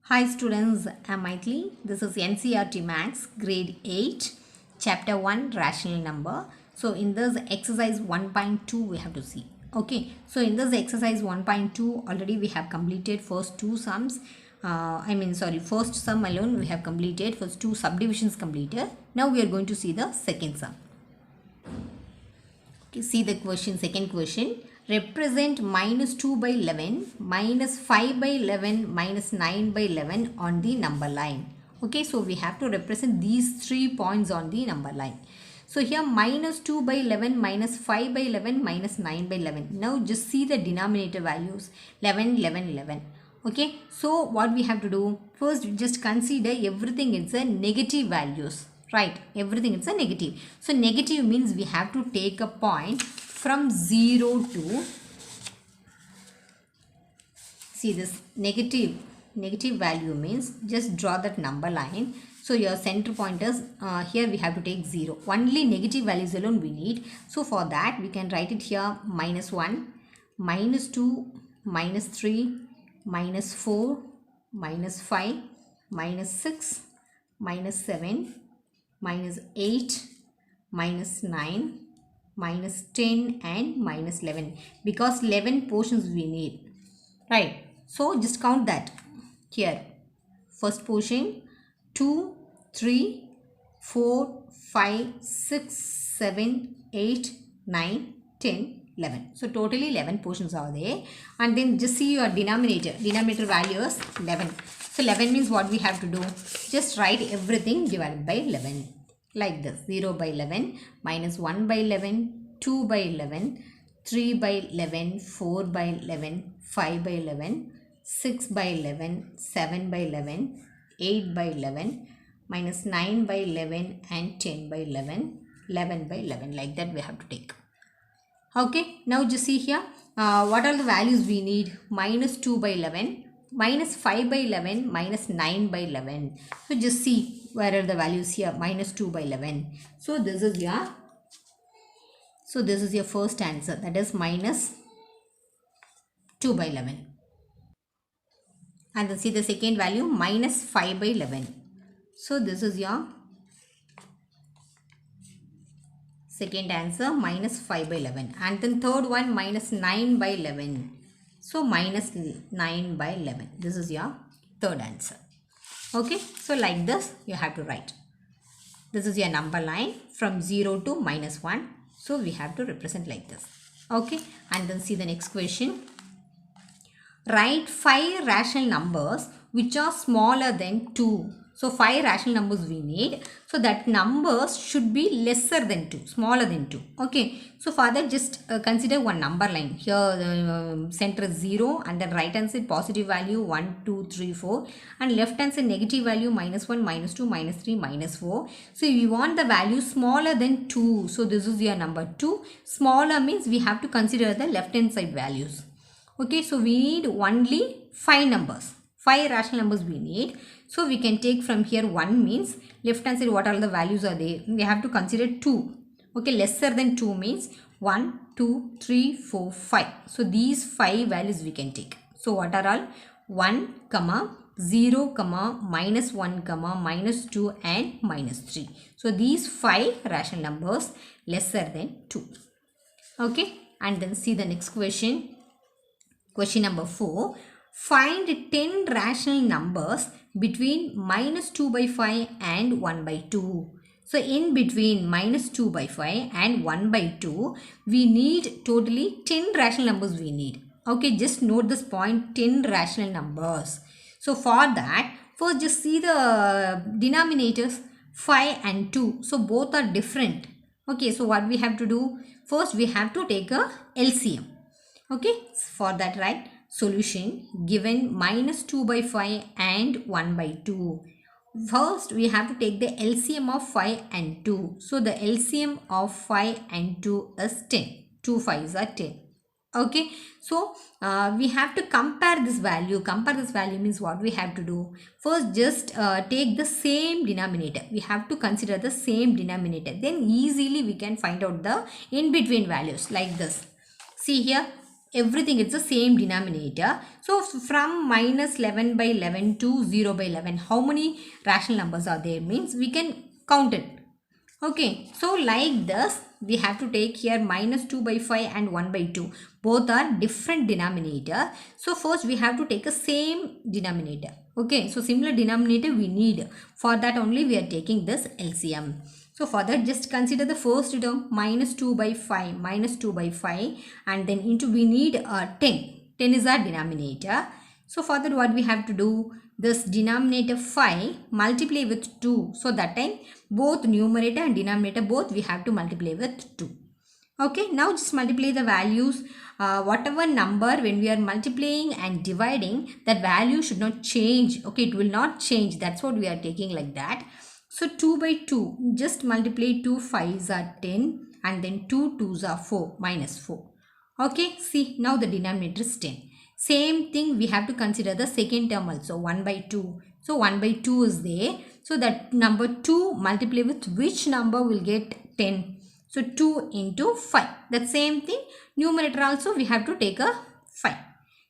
Hi students, I'm Maithili. This is NCERT Maths Grade 8 Chapter 1 Rational Number. So in this exercise 1.2 we have to see. Okay, so in this exercise 1.2 already we have completed first two sums. First sum alone we have completed, first two subdivisions completed. Now we are going to see the second sum. Okay, see the question, second question. Represent minus 2 by 11, minus 5 by 11, minus 9 by 11 on the number line. Okay, so we have to represent these 3 points on the number line. So here minus 2 by 11, minus 5 by 11, minus 9 by 11. Now just see the denominator values 11, 11, 11. Okay, so what we have to do? First just consider everything it's a negative values. Right, everything it's a negative. So negative means we have to take a point from 0 to, see this negative value means just draw that number line. So your center point is here we have to take 0. Only negative values alone we need. So for that we can write it here minus 1, minus 2, minus 3, minus 4, minus 5, minus 6, minus 7, minus 8, minus 9, minus 10 and minus 11 because 11 portions we need, right? So just count that here. First portion 2, 3, 4, 5, 6, 7, 8, 9, 10, 11. So totally 11 portions are there, and then just see your denominator value is 11. So 11 means what we have to do? Just write everything divided by 11 like this. 0 by 11, minus 1 by 11, 2 by 11, 3 by 11, 4 by 11, 5 by 11, 6 by 11, 7 by 11, 8 by 11, minus 9 by 11 and 10 by 11, 11 by 11, like that we have to take. Okay, now just see here what are the values we need? Minus 2 by 11, minus 5 by 11, minus 9 by 11. So just see where are the values here. Minus 2 by 11. So this is your first answer, that is minus 2 by 11. And then see the second value, minus 5 by 11. So this is your second answer, minus 5 by 11. And then third one, minus 9 by 11. So minus 9 by 11. This is your third answer. Okay, so like this you have to write. This is your number line from 0 to minus 1. So we have to represent like this. Okay, and then see the next question. Write 5 rational numbers which are smaller than 2. So 5 rational numbers we need. So that numbers should be lesser than 2, smaller than 2. Okay. So for that just consider one number line. Here the center is 0 and then right hand side positive value 1, 2, 3, 4 and left hand side negative value minus 1, minus 2, minus 3, minus 4. So we want the value smaller than 2. So this is your number 2. Smaller means we have to consider the left hand side values. Okay. So we need only 5 numbers. 5 rational numbers we need. So we can take from here 1 means left hand side what are the values are there. We have to consider 2. Okay, lesser than 2 means 1, 2, 3, 4, 5. So these 5 values we can take. So what are all? 1, 0, minus 1, minus 2 and minus 3. So these 5 rational numbers lesser than 2. Okay, and then see the next question. Question number 4. Find 10 rational numbers between minus 2 by 5 and 1 by 2. So in between minus 2 by 5 and 1 by 2, we need totally 10 rational numbers we need. Okay, just note this point, 10 rational numbers. So for that, first just see the denominators 5 and 2. So both are different. Okay, so what we have to do? First we have to take a LCM. Okay, for that, right? Solution given minus 2 by 5 and 1 by 2. First we have to take the LCM of 5 and 2. So the LCM of 5 and 2 is 10. 2 5s are 10. Okay, so we have to compare this value. Compare this value means what we have to do? First just take the same denominator. We have to consider the same denominator. Then easily we can find out the in between values like this. See here. everything it's the same denominator. So from minus 11 by 11 to 0 by 11, how many rational numbers are there means we can count it. Okay, so like this we have to take here minus 2 by 5 and 1 by 2. Both are different denominator. So first we have to take a same denominator. Okay, so similar denominator we need. For that only we are taking this LCM. So for that just consider the first term minus 2 by 5, minus 2 by 5, and then into we need 10. 10 is our denominator. So for that what we have to do, this denominator 5 multiply with 2. So that time both numerator and denominator both we have to multiply with 2. Okay, now just multiply the values. Whatever number when we are multiplying and dividing, that value should not change. Okay, it will not change. That's what we are taking like that. So 2 by 2, just multiply 2 5s are 10 and then 2 2s are 4, minus 4. Okay, see now the denominator is 10. Same thing we have to consider the second term also, 1 by 2. So 1 by 2 is there. So that number 2 multiply with which number will get 10. So 2 into 5. That same thing, numerator also we have to take a 5.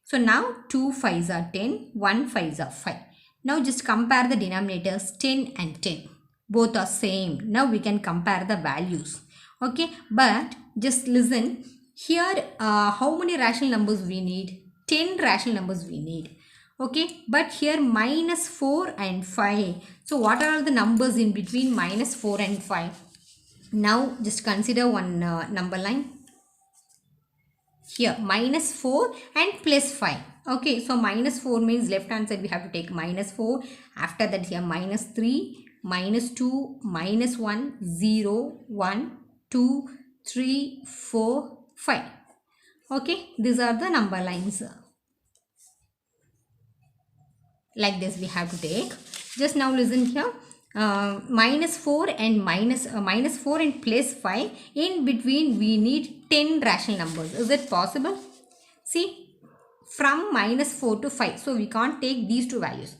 So now 2 5s are 10, 1 5s are 5. Now just compare the denominators 10 and 10. Both are same. Now we can compare the values. Okay, but just listen. Here how many rational numbers we need? 10 rational numbers we need. Okay, but here minus 4 and 5. So what are all the numbers in between minus 4 and 5? Now just consider one number line. Here minus 4 and plus 5. Okay, so minus 4 means left hand side we have to take minus 4. After that here minus 3, minus 2, minus 1, 0, 1, 2, 3, 4, 5. Okay, these are the number lines. Like this we have to take. Just now listen here. Minus 4 and minus 4 and plus 5. In between we need 10 rational numbers. Is it possible? See, from minus 4 to 5. So we can't take these two values.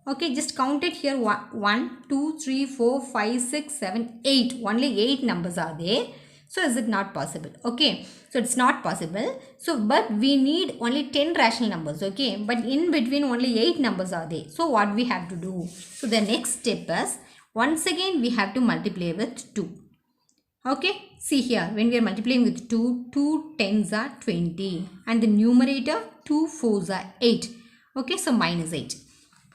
Okay, just count it here. 1, 2, 3, 4, 5, 6, 7, 8. Only 8 numbers are there. So is it not possible? Okay, so it's not possible. So but we need only 10 rational numbers. Okay, but in between only 8 numbers are there. So what we have to do? So the next step is once again we have to multiply with 2. Okay, see here when we are multiplying with 2, 2 10s are 20 and the numerator 2 4s are 8. Okay, so minus 8.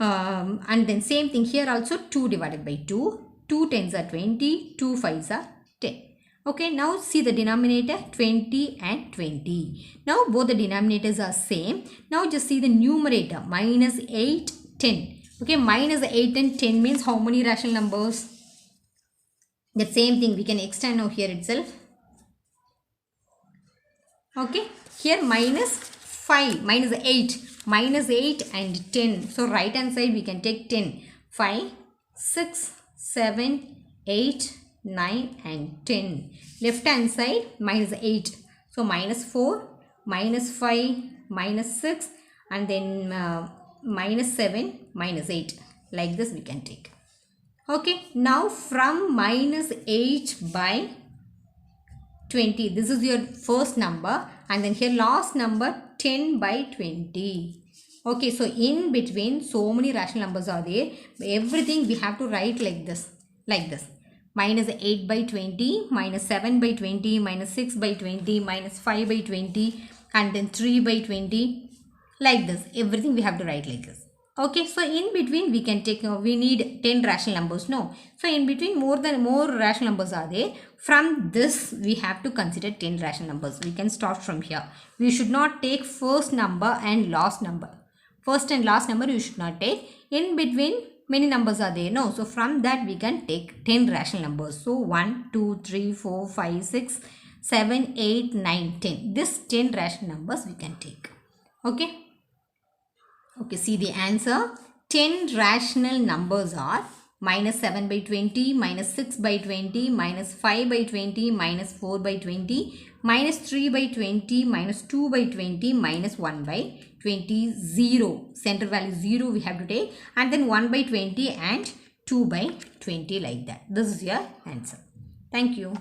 And then same thing here also 2 divided by 2. 2 10s are 20, 2 5s are 10. Okay, now see the denominator 20 and 20. Now both the denominators are same. Now just see the numerator minus 8, 10. Okay, minus 8 and 10 means how many rational numbers? The same thing we can extend now here itself. Okay, here minus 5, minus 8 and 10. So right hand side we can take 10. 5, 6, 7, 8, 9 and 10. Left hand side minus 8. So minus 4, minus 5, minus 6 and then minus 7, minus 8. Like this we can take. Okay, now from minus 8 by 20. This is your first number and then here last number 10 by 20. Okay, so in between so many rational numbers are there. Everything we have to write like this. Like this. Minus 8 by 20, minus 7 by 20, minus 6 by 20, minus 5 by 20 and then 3 by 20. Like this. Everything we have to write like this. Okay, so in between we can take, we need 10 rational numbers, no. So in between more rational numbers are there. From this we have to consider 10 rational numbers. We can start from here. We should not take first number and last number. First and last number you should not take. In between many numbers are there, no. So from that we can take 10 rational numbers. So 1, 2, 3, 4, 5, 6, 7, 8, 9, 10. This 10 rational numbers we can take. Okay. Okay, see the answer. 10 rational numbers are minus 7 by 20, minus 6 by 20, minus 5 by 20, minus 4 by 20, minus 3 by 20, minus 2 by 20, minus 1 by 20, 0. Center value 0 we have to take and then 1 by 20 and 2 by 20 like that. This is your answer. Thank you.